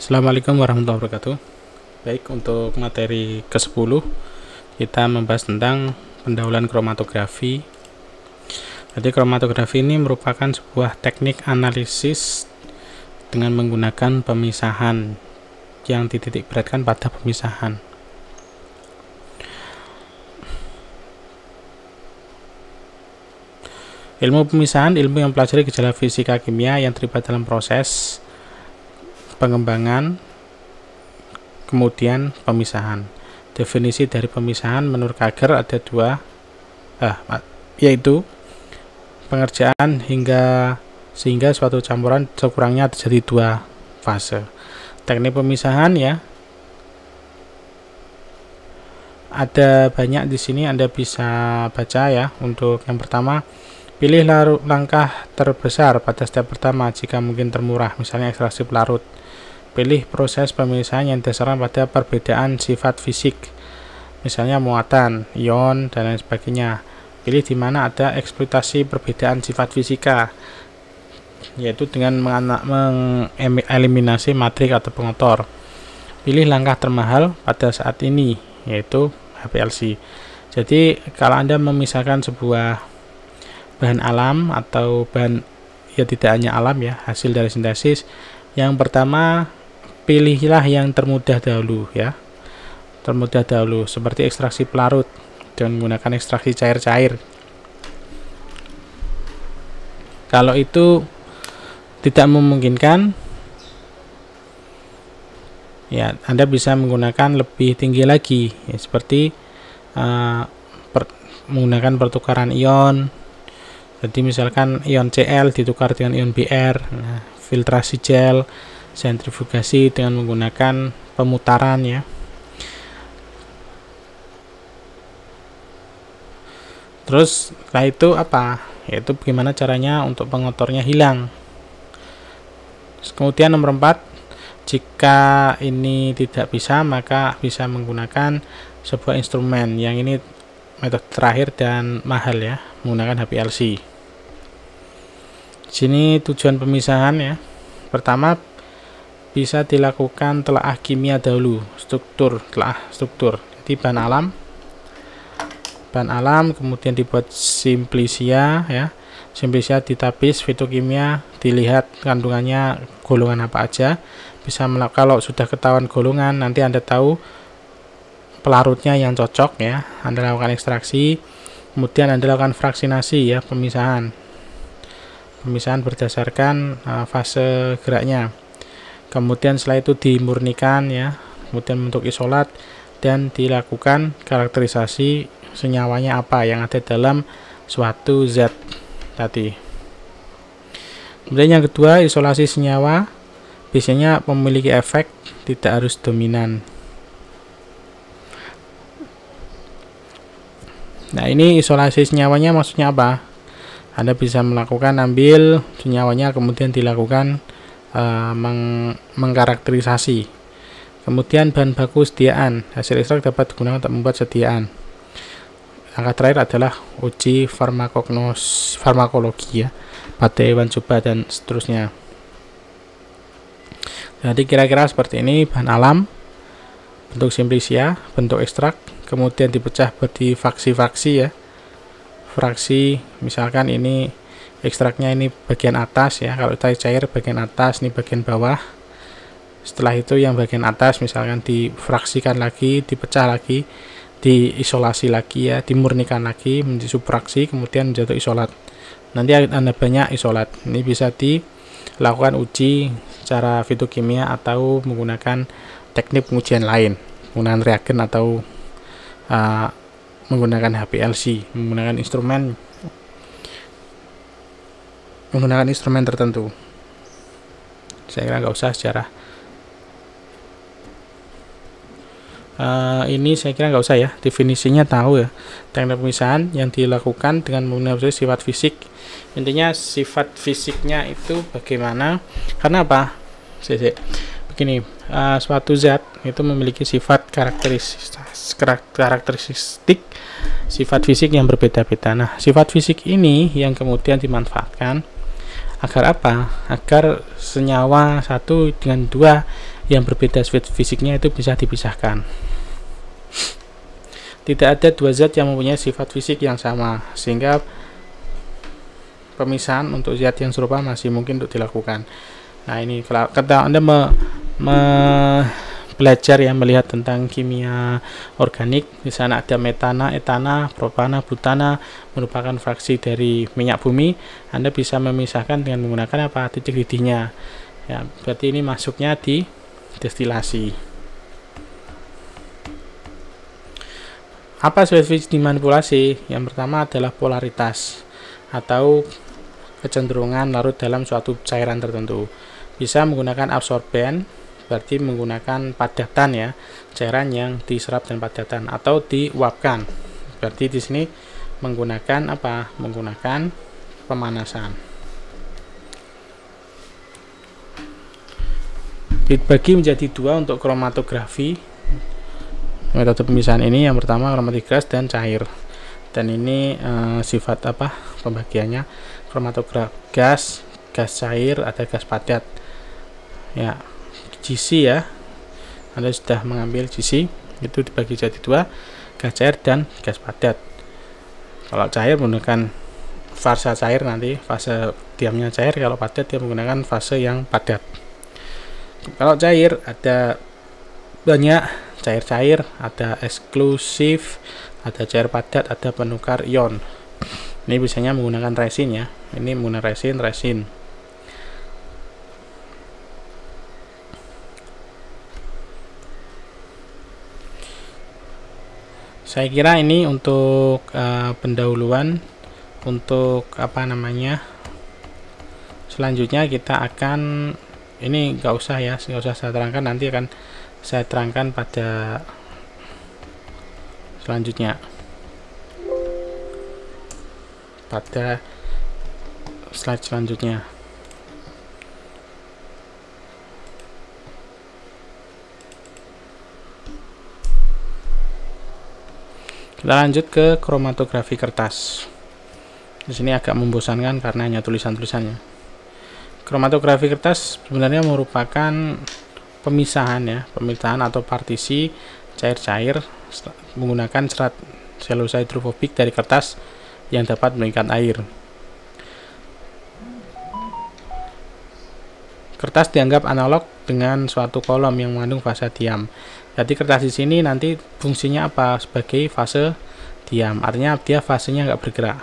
Assalamualaikum warahmatullahi wabarakatuh. Baik, untuk materi ke-10 kita membahas tentang pendahuluan kromatografi. Jadi kromatografi ini merupakan sebuah teknik analisis dengan menggunakan pemisahan yang dititik beratkan pada pemisahan. Ilmu pemisahan, ilmu yang mempelajari gejala fisika kimia yang terlibat dalam proses pengembangan, kemudian pemisahan. Definisi dari pemisahan menurut Kager ada dua, yaitu pengerjaan sehingga suatu campuran sekurangnya terjadi dua fase. Teknik pemisahan ya, ada banyak di sini, Anda bisa baca ya. Untuk yang pertama, pilih langkah terbesar pada step pertama jika mungkin termurah, misalnya ekstraksi pelarut. Pilih proses pemisahan yang didasarkan pada perbedaan sifat fisik, misalnya muatan, ion, dan lain sebagainya. Pilih di mana ada eksploitasi perbedaan sifat fisika, yaitu dengan mengeliminasi matrik atau pengotor. Pilih langkah termahal pada saat ini, yaitu HPLC. Jadi kalau Anda memisahkan sebuah bahan alam atau bahan ya tidak hanya alam ya, hasil dari sintesis, yang pertama pilihlah yang termudah dahulu ya. Termudah dahulu seperti ekstraksi pelarut dengan menggunakan ekstraksi cair-cair. Kalau itu tidak memungkinkan ya, Anda bisa menggunakan lebih tinggi lagi ya, seperti menggunakan pertukaran ion. Jadi misalkan ion Cl ditukar dengan ion Br, filtrasi gel, sentrifugasi dengan menggunakan pemutaran ya. Terus setelah itu apa? Yaitu bagaimana caranya untuk pengotornya hilang. Kemudian nomor 4, jika ini tidak bisa, maka bisa menggunakan sebuah instrumen. Yang ini metode terakhir dan mahal ya, menggunakan HPLC. Sini tujuan pemisahan ya. Pertama, bisa dilakukan telaah kimia dahulu, telaah struktur. Jadi bahan alam kemudian dibuat simplisia ya. Simplisia ditapis, fitokimia dilihat kandungannya golongan apa aja. Bisa kalau sudah ketahuan golongan, nanti Anda tahu pelarutnya yang cocok ya. Anda lakukan ekstraksi, kemudian Anda lakukan fraksinasi ya, pemisahan berdasarkan fase geraknya. Kemudian setelah itu dimurnikan ya, kemudian membentuk isolat dan dilakukan karakterisasi senyawanya apa yang ada dalam suatu zat tadi. Kemudian yang kedua, isolasi senyawa biasanya memiliki efek, tidak harus dominan. Nah, ini isolasi senyawanya maksudnya apa? Anda bisa melakukan ambil senyawanya kemudian dilakukan mengkarakterisasi. Kemudian bahan baku sediaan, hasil ekstrak dapat digunakan untuk membuat sediaan. Langkah terakhir adalah uji farmakologi ya, pada hewan coba dan seterusnya. Jadi kira-kira seperti ini bahan alam, bentuk simplisia, bentuk ekstrak, kemudian dipecah di fraksi-fraksi ya. Fraksi misalkan ini ekstraknya ini bagian atas ya, kalau cair bagian atas, ini bagian bawah. Setelah itu yang bagian atas misalkan difraksikan lagi, dipecah lagi, diisolasi lagi ya, dimurnikan lagi menjadi subfraksi, kemudian menjadi isolat. Nanti Anda banyak isolat. Ini bisa dilakukan uji secara fitokimia atau menggunakan teknik pengujian lain, menggunakan reagen atau menggunakan HPLC, menggunakan instrumen tertentu. Saya kira nggak usah sejarah. Ini saya kira nggak usah ya, definisinya tahu ya. Teknik pemisahan yang dilakukan dengan menggunakan sifat fisik. Intinya sifat fisiknya itu bagaimana? Karena apa? Begini, suatu zat itu memiliki sifat karakteristik sifat fisik yang berbeda-beda. Nah, sifat fisik ini yang kemudian dimanfaatkan agar apa? Agar senyawa satu dengan dua yang berbeda sifat fisiknya itu bisa dipisahkan. Tidak ada dua zat yang mempunyai sifat fisik yang sama, sehingga pemisahan untuk zat yang serupa masih mungkin untuk dilakukan. Nah, ini kalau Anda belajar ya, melihat tentang kimia organik, di sana ada metana, etana, propana, butana, merupakan fraksi dari minyak bumi. Anda bisa memisahkan dengan menggunakan apa? Titik didihnya. Ya, berarti ini masuknya di destilasi. Apa sifat fisik dimanipulasi? Yang pertama adalah polaritas atau kecenderungan larut dalam suatu cairan tertentu. Bisa menggunakan absorben, berarti menggunakan padatan ya, cairan yang diserap dan padatan, atau diuapkan. Berarti di sini menggunakan apa? Menggunakan pemanasan. Dibagi menjadi dua untuk kromatografi. Metode pemisahan ini yang pertama kromatik gas dan cair. Dan ini sifat apa pembagiannya? Kromatograf gas, gas cair, ada gas padat. Ya, GC ya. Anda sudah mengambil GC, itu dibagi jadi dua, gas cair dan gas padat. Kalau cair menggunakan fase cair, nanti fase diamnya cair. Kalau padat dia menggunakan fase yang padat. Kalau cair ada banyak cair-cair, ada eksklusif, ada cair padat, ada penukar ion. Ini biasanya menggunakan resin ya. Ini menggunakan resin. Saya kira ini untuk pendahuluan. Untuk apa namanya, selanjutnya kita akan, ini nggak usah ya, nggak usah saya terangkan, nanti akan saya terangkan pada selanjutnya, pada slide selanjutnya. Kita lanjut ke kromatografi kertas. Di sini agak membosankan karena hanya tulisan-tulisannya. Kromatografi kertas sebenarnya merupakan pemisahan ya, pemisahan atau partisi cair-cair menggunakan serat selulosa hidrofobik dari kertas yang dapat mengikat air. Kertas dianggap analog dengan suatu kolom yang mengandung fase diam. Jadi kertas di sini nanti fungsinya apa? Sebagai fase diam, artinya dia fasenya nggak bergerak.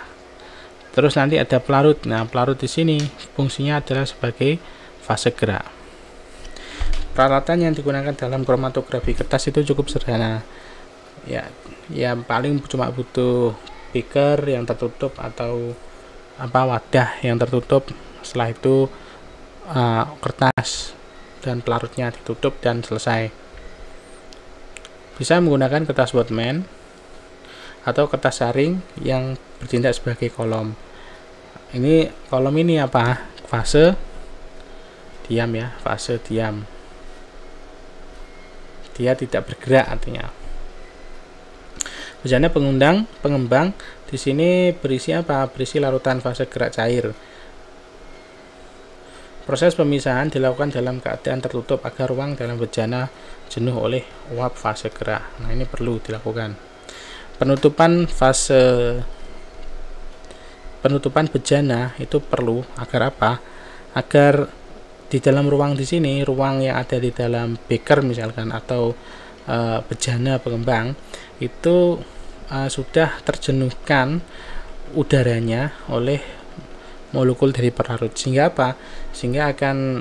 Terus nanti ada pelarut. Nah, pelarut di sini fungsinya adalah sebagai fase gerak. Peralatan yang digunakan dalam kromatografi kertas itu cukup sederhana. Ya, yang paling cuma butuh beaker yang tertutup atau wadah yang tertutup. Setelah itu kertas dan pelarutnya ditutup dan selesai. Bisa menggunakan kertas Whatman atau kertas saring yang bertindak sebagai kolom. Ini kolom ini apa? Fase diam ya, fase diam. Dia tidak bergerak artinya. Biasanya pengembang di sini berisi apa? Berisi larutan fase gerak cair. Proses pemisahan dilakukan dalam keadaan tertutup agar ruang dalam bejana jenuh oleh uap fase gerak. Nah, ini perlu dilakukan. Penutupan bejana itu perlu agar apa? Agar di dalam ruang di sini, ruang yang ada di dalam beaker misalkan atau bejana pengembang itu sudah terjenuhkan udaranya oleh molekul dari pelarut, sehingga apa? Sehingga akan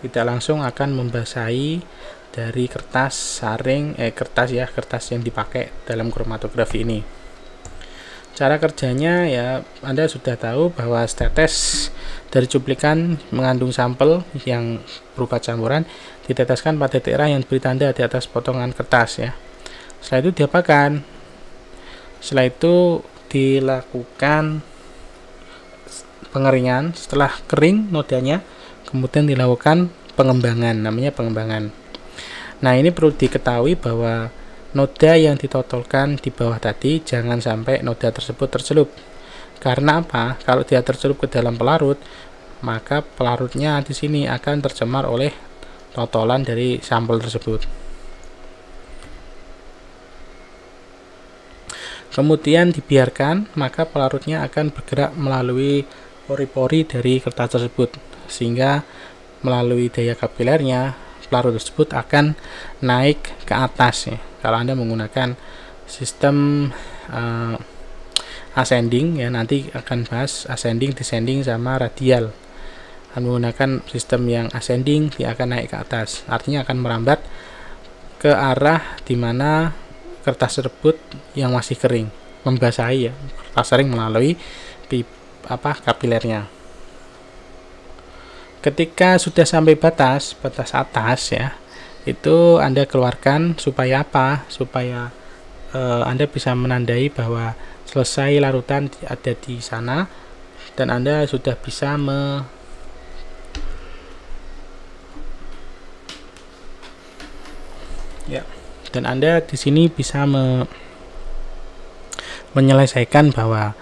tidak langsung akan membasahi dari kertas saring kertas yang dipakai dalam kromatografi ini. Cara kerjanya ya Anda sudah tahu bahwa tetes dari cuplikan mengandung sampel yang berupa campuran diteteskan pada titik yang beri tanda di atas potongan kertas ya. Setelah itu diapakan? Setelah itu dilakukan pengeringan. Setelah kering nodanya, kemudian dilakukan pengembangan, namanya pengembangan. Nah, ini perlu diketahui bahwa noda yang ditotolkan di bawah tadi jangan sampai noda tersebut tercelup. Karena apa? Kalau dia tercelup ke dalam pelarut, maka pelarutnya di sini akan tercemar oleh totalan dari sampel tersebut. Kemudian dibiarkan, maka pelarutnya akan bergerak melalui pori-pori dari kertas tersebut, sehingga melalui daya kapilernya pelarut tersebut akan naik ke atas ya. Kalau Anda menggunakan sistem ascending ya, nanti akan bahas ascending, descending sama radial. Menggunakan sistem yang ascending, dia akan naik ke atas, artinya akan merambat ke arah dimana kertas tersebut yang masih kering, membasahi ya kertas kering melalui kapilernya. Ketika sudah sampai batas atas ya, itu Anda keluarkan supaya apa? Supaya Anda bisa menandai bahwa selesai larutan ada di sana, dan Anda sudah bisa dan Anda di sini bisa menyelesaikan bahwa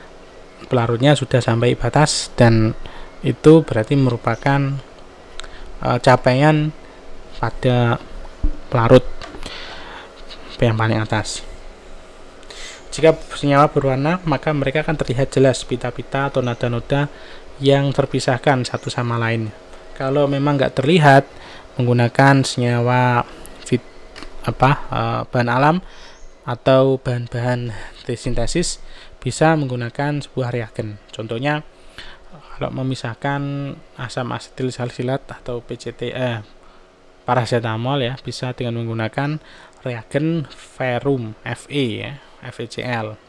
pelarutnya sudah sampai batas, dan itu berarti merupakan capaian pada pelarut yang paling atas. Jika senyawa berwarna, maka mereka akan terlihat jelas pita-pita atau noda-noda yang terpisahkan satu sama lain. Kalau memang nggak terlihat, menggunakan senyawa bahan alam atau bahan-bahan sintesis, bisa menggunakan sebuah reagen. Contohnya, kalau memisahkan asam asetil salsilat atau paracetamol ya, bisa dengan menggunakan reagen verum Fe ya, FeCl,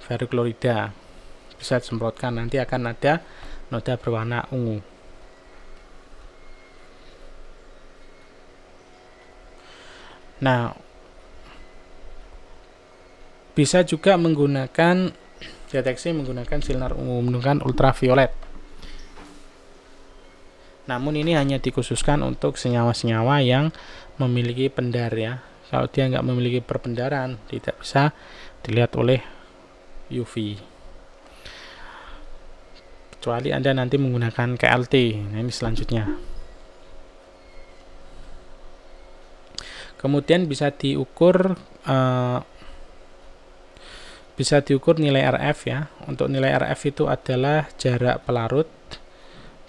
ferroklorida. Bisa disemprotkan, nanti akan ada noda berwarna ungu. Nah, bisa juga menggunakan deteksi menggunakan sinar ungu, menggunakan ultraviolet. Namun ini hanya dikhususkan untuk senyawa-senyawa yang memiliki pendar ya. Kalau dia nggak memiliki perpendaran, tidak bisa dilihat oleh UV. Kecuali Anda nanti menggunakan KLT. Nah, ini selanjutnya. Kemudian bisa diukur nilai RF ya. Untuk nilai RF itu adalah jarak pelarut,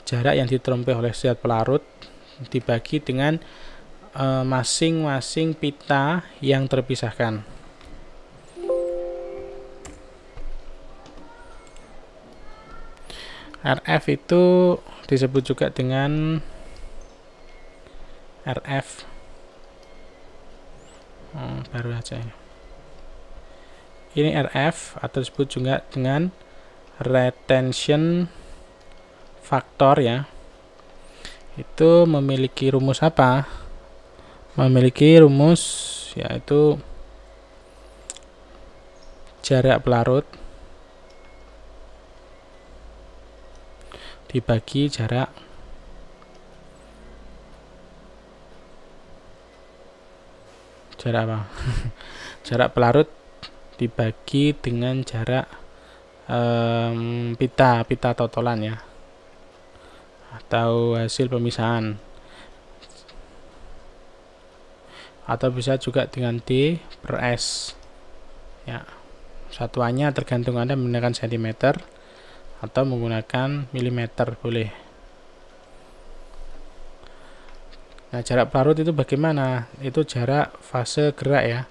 jarak yang diterompe oleh zat pelarut dibagi dengan masing-masing pita yang terpisahkan. RF itu disebut juga dengan RF baru aja ya. Ini RF atau disebut juga dengan retention factor ya. Itu memiliki rumus apa? Memiliki rumus yaitu jarak pelarut dibagi jarak apa? Jarak pelarut dibagi dengan jarak pita totalan ya, atau hasil pemisahan, atau bisa juga dengan D per S ya. Satuannya tergantung Anda menggunakan cm atau menggunakan milimeter boleh. Nah, jarak pelarut itu bagaimana? Itu jarak fase gerak ya.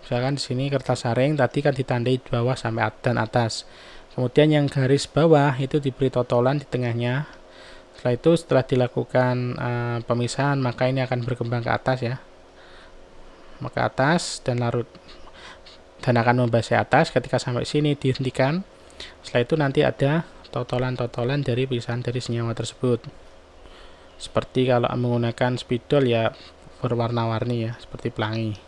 Misalkan di sini kertas saring tadi kan ditandai bawah sampai dan atas. Kemudian yang garis bawah itu diberi totalan di tengahnya. Setelah itu, setelah dilakukan pemisahan, maka ini akan berkembang ke atas ya. Maka atas dan akan membasahi atas. Ketika sampai sini dihentikan. Setelah itu nanti ada totalan-totalan dari pemisahan dari senyawa tersebut. Seperti kalau menggunakan spidol ya berwarna-warni ya, seperti pelangi.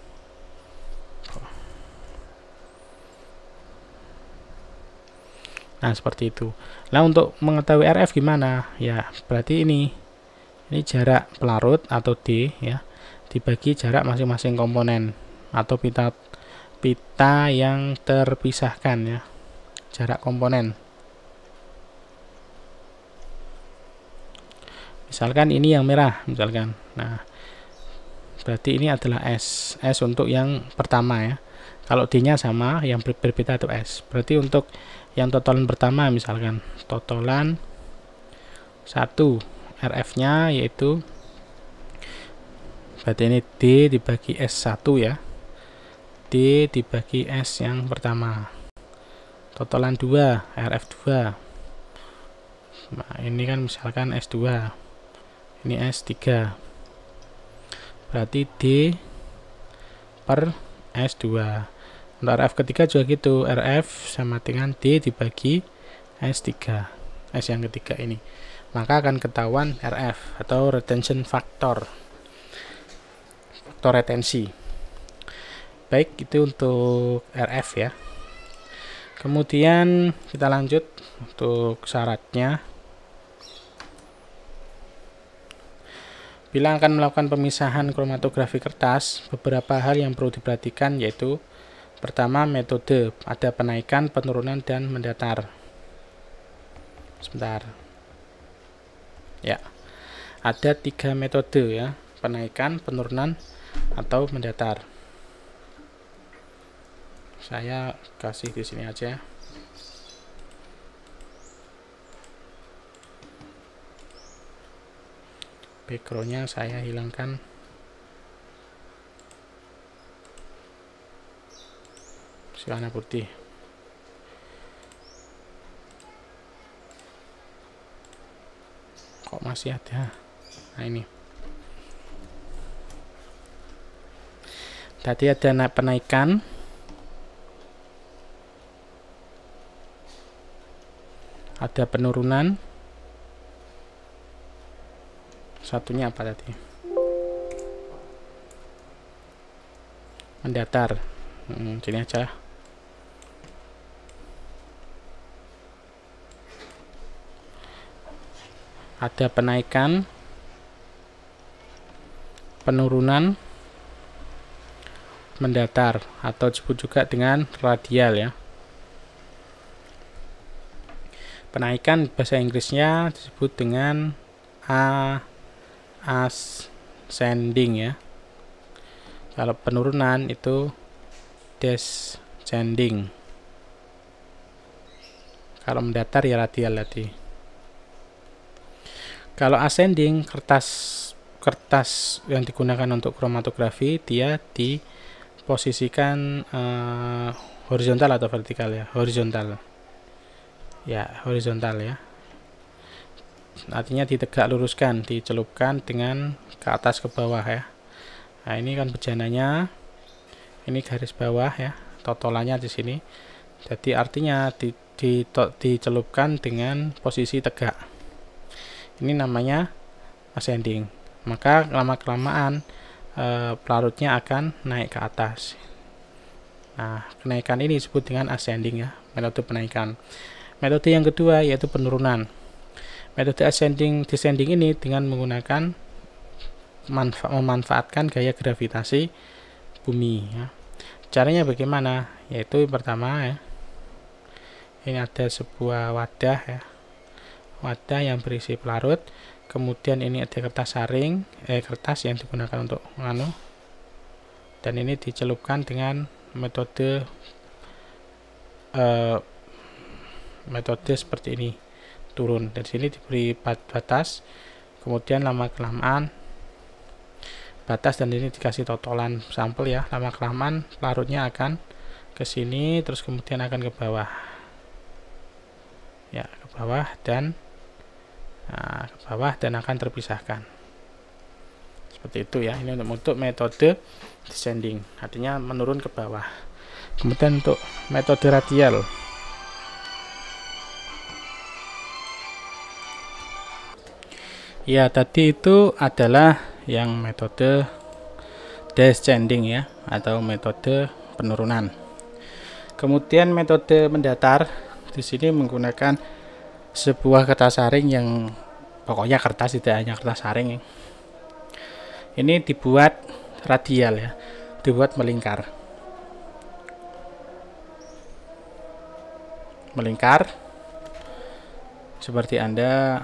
Nah, seperti itu. Nah, untuk mengetahui RF gimana? Ya, berarti ini jarak pelarut atau D ya, dibagi jarak masing-masing komponen atau pita yang terpisahkan ya. Jarak komponen. Misalkan ini yang merah, misalkan. Nah, berarti ini adalah S. S untuk yang pertama ya. Kalau D-nya sama, yang berbeda itu S. Berarti untuk yang totalan pertama, misalkan totalan 1, RF-nya yaitu berarti ini D dibagi S1 ya. D dibagi S yang pertama. Totalan 2, RF2. Nah, ini kan misalkan S2. Ini S3. Berarti D per S2. Untuk RF ketiga juga gitu. RF sama dengan D dibagi S3. S yang ketiga ini. Maka akan ketahuan RF atau retention factor. Faktor retensi. Baik, itu untuk RF ya. Kemudian kita lanjut untuk syaratnya. Bila akan melakukan pemisahan kromatografi kertas, beberapa hal yang perlu diperhatikan yaitu pertama, metode, ada penaikan, penurunan, dan mendatar. Sebentar. Ya, ada 3 metode ya, penaikan, penurunan, atau mendatar. Saya kasih di sini aja. Backgroundnya saya hilangkan. Warna putih. Kok masih ada? Nah, ini. Tadi ada penaikan. Ada penurunan. Satunya apa tadi? Mendatar. Sini aja. Ada penaikan, penurunan, mendatar, atau disebut juga dengan radial ya. Penaikan bahasa Inggrisnya disebut dengan ascending ya. Kalau penurunan itu descending. Kalau mendatar ya radial tadi. Kalau ascending, kertas yang digunakan untuk kromatografi dia diposisikan horizontal atau vertikal ya? Horizontal. Ya, horizontal ya. Artinya ditegak luruskan, dicelupkan dengan ke atas ke bawah ya. Nah, ini kan bejananya. Ini garis bawah ya, totolannya di sini. Jadi artinya dicelupkan dengan posisi tegak. Ini namanya ascending. Maka lama-kelamaan pelarutnya akan naik ke atas. Nah, kenaikan ini disebut dengan ascending ya, metode penaikan. Metode yang kedua yaitu penurunan. Metode ascending descending ini dengan menggunakan memanfaatkan gaya gravitasi bumi ya. Caranya bagaimana? Yaitu yang pertama ya. Ini ada sebuah wadah ya. Wadah yang berisi pelarut. Kemudian ini ada kertas saring, kertas yang digunakan untuk dan ini dicelupkan dengan metode seperti ini, turun. Dari sini diberi batas, kemudian lama-kelamaan batas dan ini dikasih totolan sampel ya. Lama-kelamaan pelarutnya akan ke sini, terus kemudian akan ke bawah ya, ke bawah dan ke bawah dan akan terpisahkan seperti itu ya. Ini untuk metode descending, artinya menurun ke bawah. Kemudian untuk metode radial, ya tadi itu adalah yang metode descending ya, atau metode penurunan. Kemudian metode mendatar, di sini menggunakan sebuah kertas saring yang pokoknya kertas, tidak hanya kertas saring. Ini dibuat radial ya, dibuat melingkar. Melingkar seperti Anda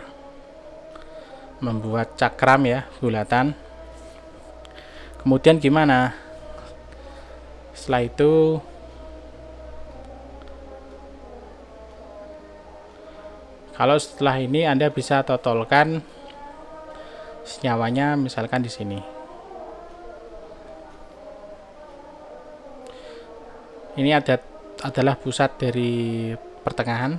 membuat cakram ya, bulatan. Kemudian gimana setelah itu? Kalau setelah ini Anda bisa totolkan senyawanya misalkan di sini. Ini adalah pusat dari pertengahan.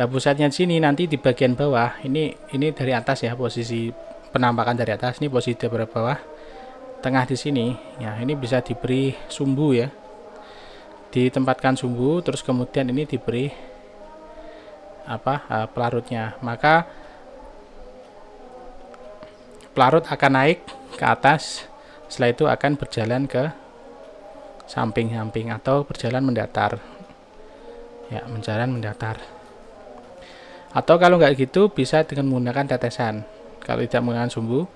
Nah, pusatnya di sini nanti di bagian bawah. Ini dari atas ya, posisi penampakan dari atas. Ini posisi dari bawah. Tengah di sini. Ya, ini bisa diberi sumbu ya. Ditempatkan sumbu, terus kemudian ini diberi pelarutnya. Maka pelarut akan naik ke atas. Setelah itu akan berjalan ke samping-samping atau berjalan mendatar ya, berjalan mendatar. Atau kalau nggak gitu bisa dengan menggunakan tetesan. Kalau tidak menggunakan sumbu,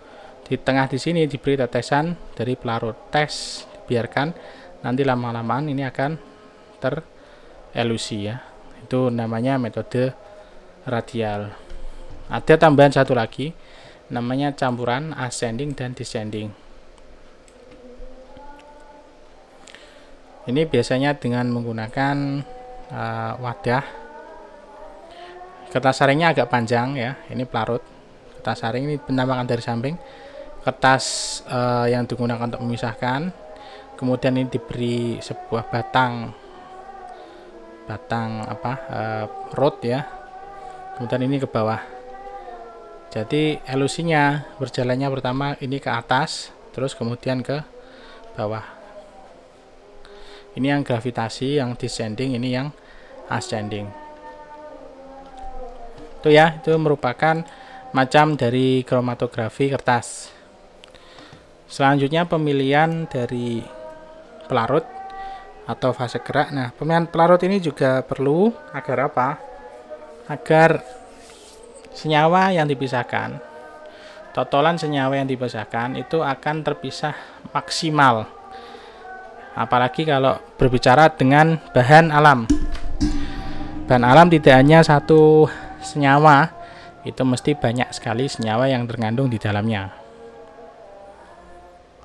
di tengah di sini diberi tetesan dari pelarut, tes, biarkan nanti lama-lamaan ini akan terelusi ya. Itu namanya metode radial. Ada tambahan satu lagi, namanya campuran ascending dan descending. Ini biasanya dengan menggunakan wadah. Kertas saringnya agak panjang ya. Ini pelarut. Kertas saring ini penampakan dari samping. Kertas yang digunakan untuk memisahkan. Kemudian ini diberi sebuah batang rod ya. Kemudian ini ke bawah. Jadi elusinya berjalannya pertama ini ke atas, terus kemudian ke bawah. Ini yang gravitasi, yang descending, ini yang ascending. Itu ya, itu merupakan macam dari kromatografi kertas. Selanjutnya pemilihan dari pelarut atau fase gerak. Nah, pemilihan pelarut ini juga perlu agar apa? Agar senyawa yang dipisahkan, totolan senyawa yang dipisahkan itu akan terpisah maksimal. Apalagi kalau berbicara dengan bahan alam. Bahan alam tidak hanya satu senyawa, itu mesti banyak sekali senyawa yang terkandung di dalamnya.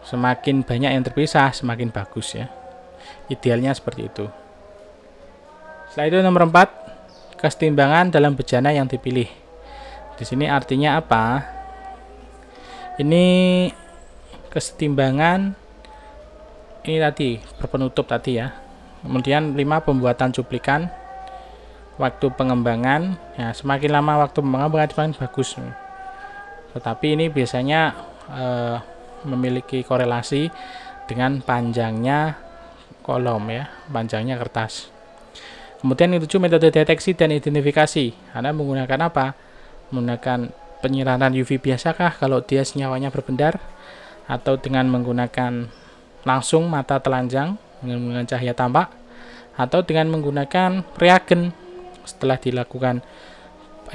Semakin banyak yang terpisah, semakin bagus ya. Idealnya seperti itu. Setelah itu nomor 4, kesetimbangan dalam bejana yang dipilih. Di sini artinya apa? Ini kesetimbangan ini tadi berpenutup tadi ya. Kemudian 5 pembuatan cuplikan, waktu pengembangan ya, semakin lama waktu pengembangan semakin bagus. Tetapi ini biasanya memiliki korelasi dengan panjangnya kolom ya, panjangnya kertas. Kemudian yang 7 metode deteksi dan identifikasi. Anda menggunakan apa? Menggunakan penyiraman UV biasakah kalau dia senyawanya berbendar, atau dengan menggunakan langsung mata telanjang dengan menggunakan cahaya tampak, atau dengan menggunakan reagen setelah dilakukan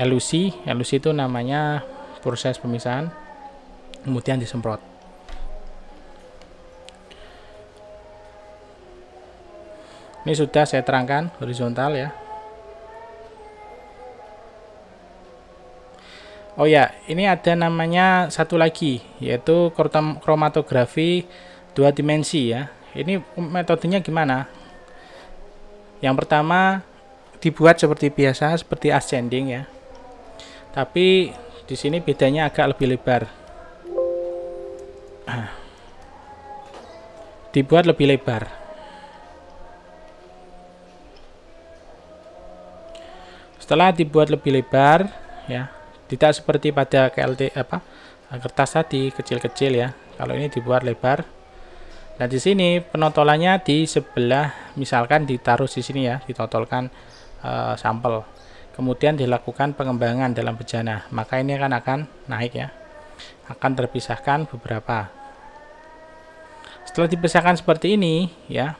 elusi. Elusi itu namanya proses pemisahan, kemudian disemprot. Ini sudah saya terangkan horizontal ya. Oh ya, ini ada namanya satu lagi, yaitu kromatografi 2 dimensi ya. Ini metodenya gimana? Yang pertama dibuat seperti biasa, seperti ascending ya. Tapi di sini bedanya agak lebih lebar. Dibuat lebih lebar. Setelah dibuat lebih lebar ya, tidak seperti pada KLT kertas tadi kecil-kecil ya. Kalau ini dibuat lebar. Nah, di sini penotolannya di sebelah, misalkan ditaruh di sini ya, ditotolkan sampel. Kemudian dilakukan pengembangan dalam bejana, maka ini akan naik ya. Akan terpisahkan beberapa. Setelah dipisahkan seperti ini ya,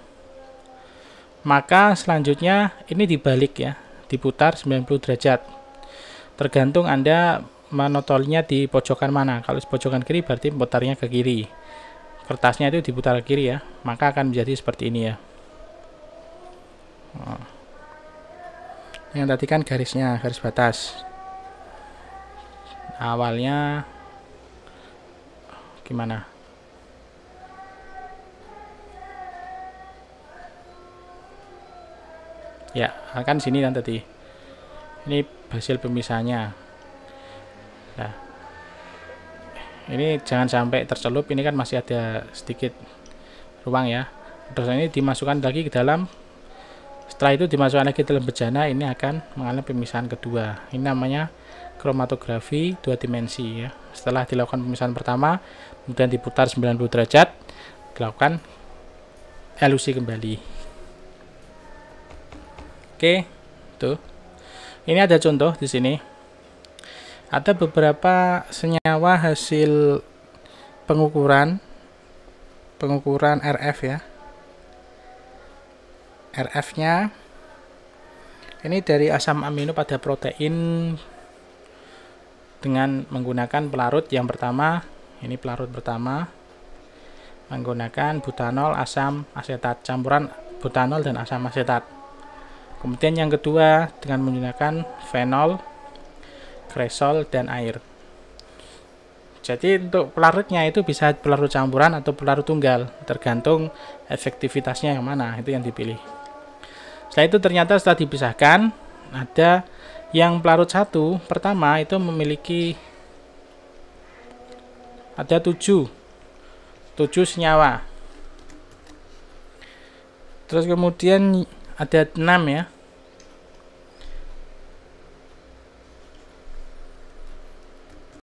maka selanjutnya ini dibalik ya, diputar 90 derajat. Tergantung Anda menotolnya di pojokan mana. Kalau di pojokan kiri berarti putarnya ke kiri. Kertasnya itu diputar ke kiri ya, maka akan menjadi seperti ini ya. Yang tadi kan garisnya, garis batas. Awalnya gimana? Ya, kan sini kan tadi. Ini hasil pemisahnya. Nah, ini jangan sampai tercelup, ini kan masih ada sedikit ruang ya. Terus ini dimasukkan lagi ke dalam. Setelah itu dimasukkan lagi ke dalam bejana, ini akan mengalami pemisahan kedua. Ini namanya kromatografi 2 dimensi ya. Setelah dilakukan pemisahan pertama, kemudian diputar 90 derajat, dilakukan elusi kembali. Oke, tuh. Ini ada contoh di sini. Ada beberapa senyawa hasil pengukuran RF ya. RF-nya ini dari asam amino pada protein dengan menggunakan pelarut yang pertama. Ini pelarut pertama menggunakan butanol asam asetat, campuran butanol dan asam asetat. Kemudian yang kedua dengan menggunakan fenol, kresol, dan air. Jadi untuk pelarutnya itu bisa pelarut campuran atau pelarut tunggal, tergantung efektivitasnya yang mana, itu yang dipilih. Setelah itu ternyata setelah dipisahkan, ada yang pelarut satu pertama itu memiliki ada 7 senyawa. Terus kemudian ada 6 ya.